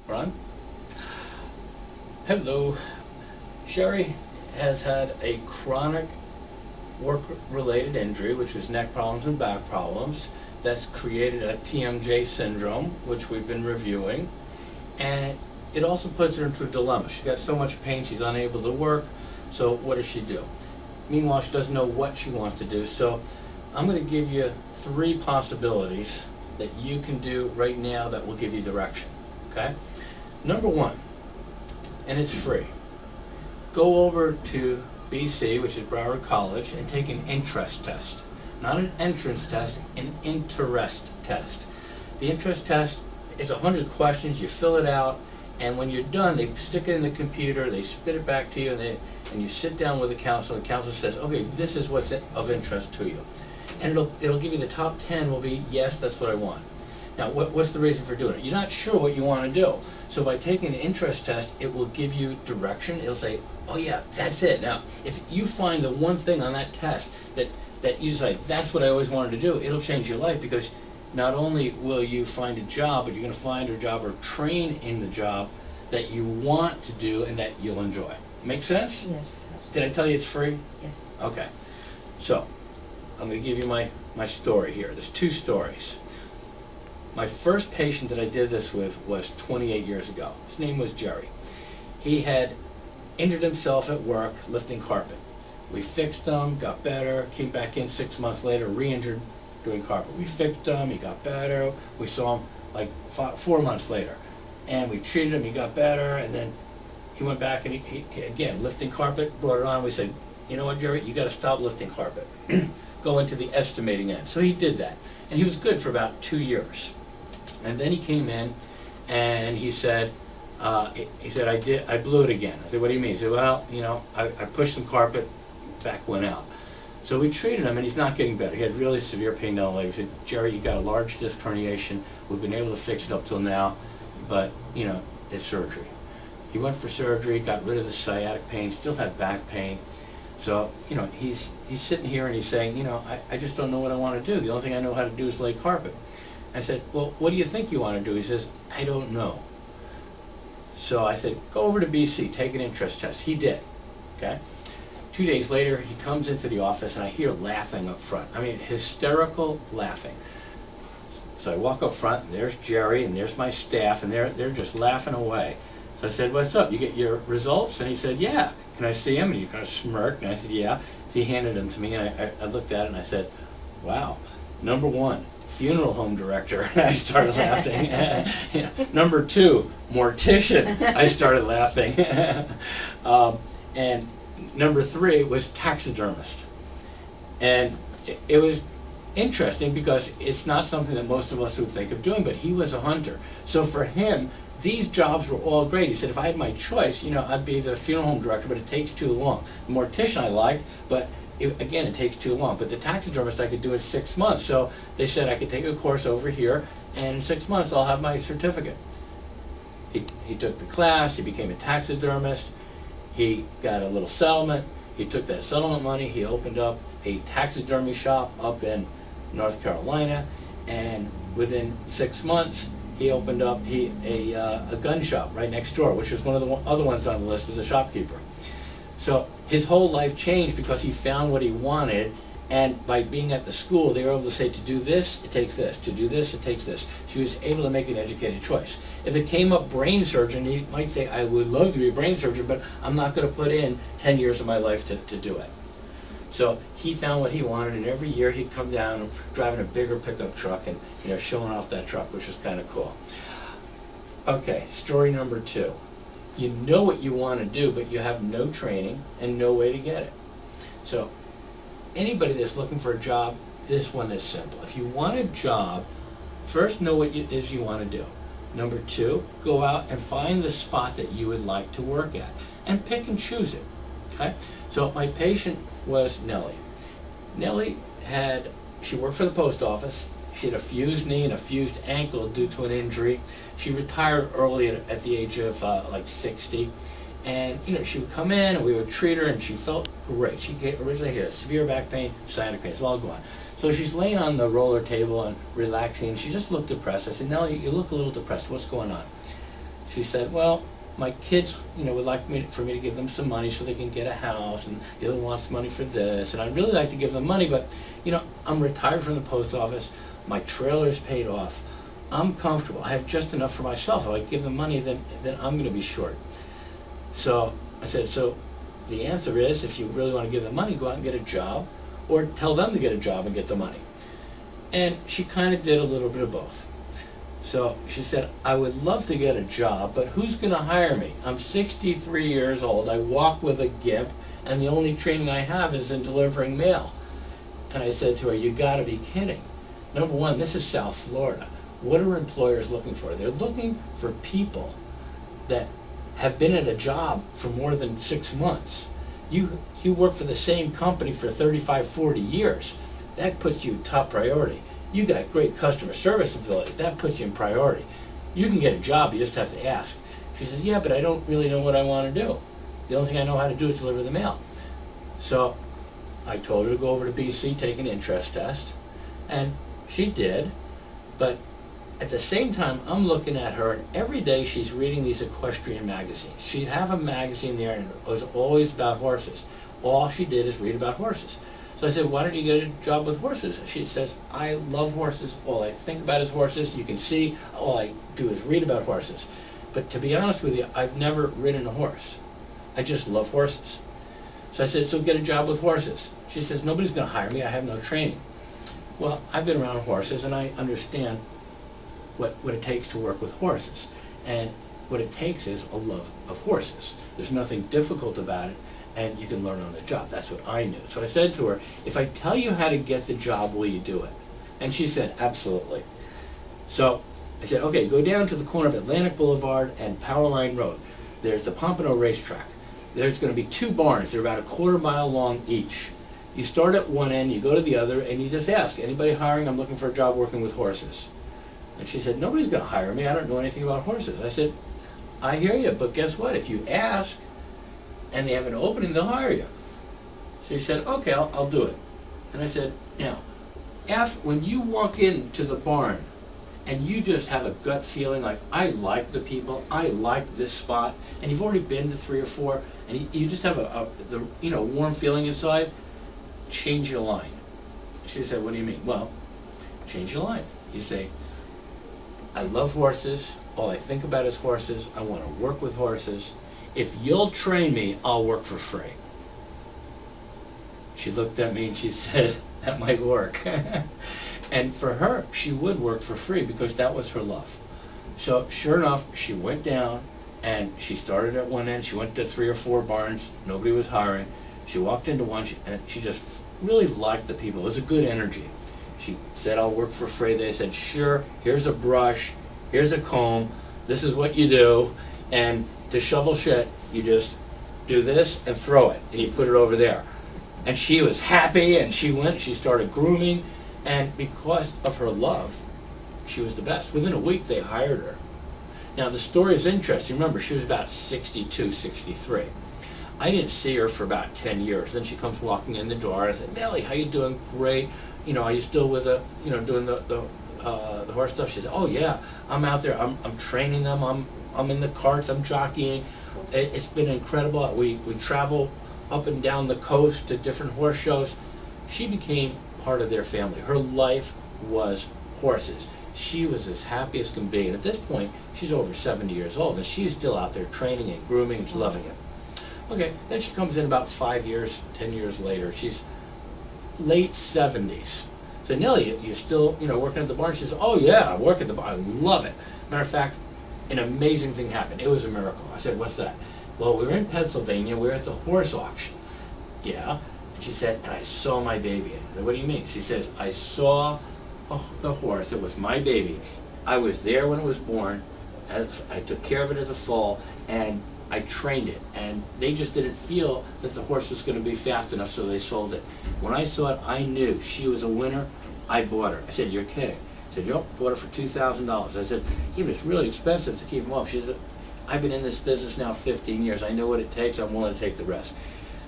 Ron? Hello. Sherry has had a chronic work-related injury, which is neck problems and back problems. That's created a TMJ syndrome, which we've been reviewing. And it also puts her into a dilemma. She's got so much pain, she's unable to work. So what does she do? Meanwhile, she doesn't know what she wants to do. So I'm going to give you 3 possibilities that you can do right now that will give you direction. Okay? Number 1, and it's free. Go over to BC, which is Broward College, and take an interest test. Not an entrance test, an interest test. The interest test is 100 questions. You fill it out, and when you're done, they stick it in the computer, they spit it back to you, and you sit down with the counselor. The counselor says, okay, this is what's of interest to you. And it'll give you the top 10 will be, yes, that's what I want. Now, what's the reason for doing it? You're not sure what you want to do. So by taking the interest test, it will give you direction. It'll say, oh yeah, that's it. Now, if you find the one thing on that test that you say, that's what I always wanted to do, it'll change your life, because not only will you find a job, but you're going to find a job or train in the job that you want to do and that you'll enjoy. Make sense? Yes. Absolutely. Did I tell you it's free? Yes. Okay. So, I'm going to give you my story here. There's 2 stories. My first patient that I did this with was 28 years ago. His name was Jerry. He had injured himself at work lifting carpet. We fixed him, got better, came back in 6 months later, re-injured doing carpet. We fixed him, he got better. We saw him like 4 months later. And we treated him, he got better, and then he went back and he again, lifting carpet, brought it on. We said, you know what, Jerry, you got to stop lifting carpet. Go into the estimating end. So he did that. And he was good for about 2 years. And then he came in and he said, I blew it again. I said, what do you mean? He said, well, you know, I pushed some carpet, back went out. So we treated him, and he's not getting better. He had really severe pain down the leg. He said, Jerry, you got a large disc herniation. We've been able to fix it up till now, but, you know, it's surgery. He went for surgery, got rid of the sciatic pain, still had back pain. So, you know, he's sitting here and he's saying, you know, I just don't know what I want to do. The only thing I know how to do is lay carpet. I said, well, what do you think you want to do? He says, I don't know. So I said, go over to BC, take an interest test. He did, okay? 2 days later, he comes into the office, and I hear laughing up front. I mean, hysterical laughing. So I walk up front, and there's Jerry, and there's my staff, and they're just laughing away. So I said, what's up? You get your results? And he said, yeah. Can I see him? And he kind of smirked, and I said, yeah. So he handed them to me, and I looked at it, and I said, wow, number 1, funeral home director. And I started laughing. You know, number 2, mortician. I started laughing. And number 3 was taxidermist. And it was interesting because it's not something that most of us would think of doing, but he was a hunter. So for him, these jobs were all great. He said, if I had my choice, you know, I'd be the funeral home director, but it takes too long. The mortician I liked, but again, it takes too long. But the taxidermist I could do in 6 months. So they said I could take a course over here, and in 6 months I'll have my certificate. He took the class, he became a taxidermist, he got a little settlement, he took that settlement money, he opened up a taxidermy shop up in North Carolina, and within 6 months he opened up a gun shop right next door, which was one of the other ones on the list, was a shopkeeper. So his whole life changed because he found what he wanted, and by being at the school, they were able to say, to do this, it takes this. To do this, it takes this. He was able to make an educated choice. If it came up brain surgeon, he might say, I would love to be a brain surgeon, but I'm not going to put in 10 years of my life to do it. So he found what he wanted, and every year he'd come down driving a bigger pickup truck and, you know, showing off that truck, which was kind of cool. Okay, story number 2. You know what you want to do, but you have no training and no way to get it. So anybody that's looking for a job, this one is simple. If you want a job, first know what it is you want to do. Number 2, go out and find the spot that you would like to work at and pick and choose it. Okay? So my patient was Nellie. Nellie she worked for the post office. She had a fused knee and a fused ankle due to an injury. She retired early at the age of like 60. And, you know, she would come in and we would treat her and she felt great. She originally had severe back pain, sciatic pain, it's all gone. So she's laying on the roller table and relaxing, and she just looked depressed. I said, Nellie, you look a little depressed. What's going on? She said, well, my kids, would like for me to give them some money so they can get a house, and the other wants money for this, and I'd really like to give them money, but, I'm retired from the post office, my trailer's paid off, I'm comfortable, I have just enough for myself. If I give them money, then I'm going to be short. So I said, so the answer is, if you really want to give them money, go out and get a job, or tell them to get a job and get the money. And she kind of did a little bit of both. So she said, I would love to get a job, but who's going to hire me? I'm 63 years old, I walk with a gimp, and the only training I have is in delivering mail. And I said to her, you got to be kidding. Number one, this is South Florida. What are employers looking for? They're looking for people that have been at a job for more than 6 months. You work for the same company for 35, 40 years. That puts you top priority. You got great customer service ability. That puts you in priority. You can get a job, you just have to ask. She says, yeah, but I don't really know what I want to do. The only thing I know how to do is deliver the mail. So I told her to go over to BC, take an interest test, and she did. But at the same time, I'm looking at her, and every day she's reading these equestrian magazines. She'd have a magazine there, and it was always about horses. All she did is read about horses. So I said, why don't you get a job with horses? She says, I love horses. All I think about is horses. You can see, all I do is read about horses. But to be honest with you, I've never ridden a horse. I just love horses. So I said, so get a job with horses. She says, nobody's going to hire me. I have no training. Well, I've been around horses, and I understand what it takes to work with horses. And what it takes is a love of horses. There's nothing difficult about it, and you can learn on the job. That's what I knew. So I said to her, if I tell you how to get the job, will you do it? And she said, absolutely. So I said, okay, go down to the corner of Atlantic Boulevard and Powerline Road. There's the Pompano Racetrack. There's going to be 2 barns. They're about a quarter mile long each. You start at one end, you go to the other, and you just ask, anybody hiring? I'm looking for a job working with horses. And she said, nobody's going to hire me. I don't know anything about horses. I said, I hear you, but guess what? If you ask and they have an opening, they'll hire you. She said, okay, I'll do it. And I said, now, when you walk into the barn and you just have a gut feeling like, I like the people, I like this spot, and you've already been to 3 or 4, and you just have the warm feeling inside, change your line. She said, what do you mean? Well, change your line. You say, I love horses, all I think about is horses, I want to work with horses. If you'll train me, I'll work for free. She looked at me and she said, that might work. And for her, she would work for free because that was her love. So sure enough, she went down and she started at one end. She went to 3 or 4 barns. Nobody was hiring. She walked into one and she just really liked the people. It was a good energy. She said, I'll work for free. They said, sure, here's a brush, here's a comb, this is what you do, and to shovel shit, you just do this and throw it, and you put it over there. And she was happy, and she started grooming, and because of her love, she was the best. Within a week, they hired her. Now, the story is interesting. Remember, she was about 62, 63. I didn't see her for about 10 years. Then she comes walking in the door, and I said, Nellie, how you doing? Great. Are you still with doing the horse stuff? She said, oh yeah, I'm out there. I'm training them. I'm in the carts. I'm jockeying. It's been incredible. We travel up and down the coast to different horse shows. She became part of their family. Her life was horses. She was as happy as can be. And at this point, she's over 70 years old, and she's still out there training and grooming, and she's loving it. Okay, then she comes in about 5 years, 10 years later. She's late 70s. So Nellie, you're still, working at the barn? She says, oh yeah, I work at the barn. I love it. Matter of fact, an amazing thing happened. It was a miracle. I said, what's that? Well, we were in Pennsylvania. We were at the horse auction. Yeah. And she said, and I saw my baby. I said, what do you mean? She says, I saw the horse. It was my baby. I was there when it was born. I took care of it as a foal, and I trained it, and they just didn't feel that the horse was going to be fast enough, so they sold it. When I saw it, I knew she was a winner. I bought her. I said, you're kidding. I said, yep, bought her for $2,000. I said, yeah, but it's really expensive to keep them up. She said, I've been in this business now 15 years. I know what it takes. I'm willing to take the risk.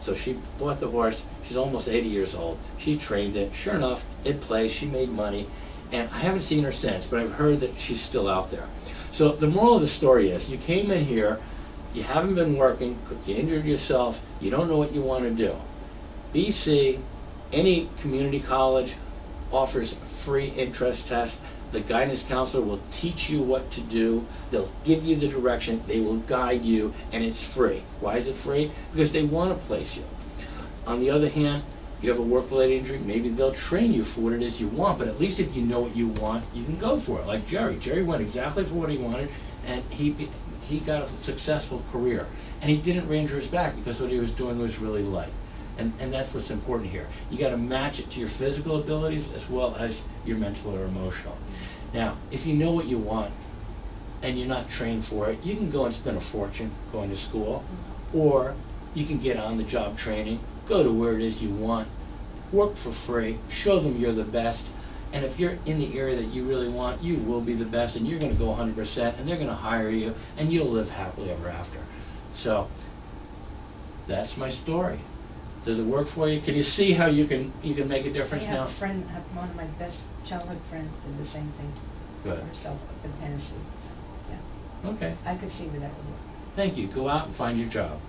So she bought the horse. She's almost 80 years old. She trained it. Sure enough, it plays. She made money, and I haven't seen her since, but I've heard that she's still out there. So the moral of the story is, you came in here, you haven't been working, you injured yourself, you don't know what you want to do. BC, any community college, offers free interest tests. The guidance counselor will teach you what to do. They'll give you the direction, they will guide you, and it's free. Why is it free? Because they want to place you. On the other hand, you have a work-related injury, maybe they'll train you for what it is you want, but at least if you know what you want, you can go for it. Like Jerry. Jerry went exactly for what he wanted, and he got a successful career. And he didn't re-injure his back because what he was doing was really light. And that's what's important here. You got to match it to your physical abilities as well as your mental or emotional. Now, if you know what you want and you're not trained for it, you can go and spend a fortune going to school, or you can get on the job training, go to where it is you want, work for free, show them you're the best, and if you're in the area that you really want, you will be the best, and you're going to go 100%, and they're going to hire you, and you'll live happily ever after. So, that's my story. Does it work for you? Can you see how you can make a difference now? I have a friend, one of my best childhood friends did the same thing Good. for herself up in Tennessee. So, yeah. Okay. I could see where that would work. Thank you. Go out and find your job.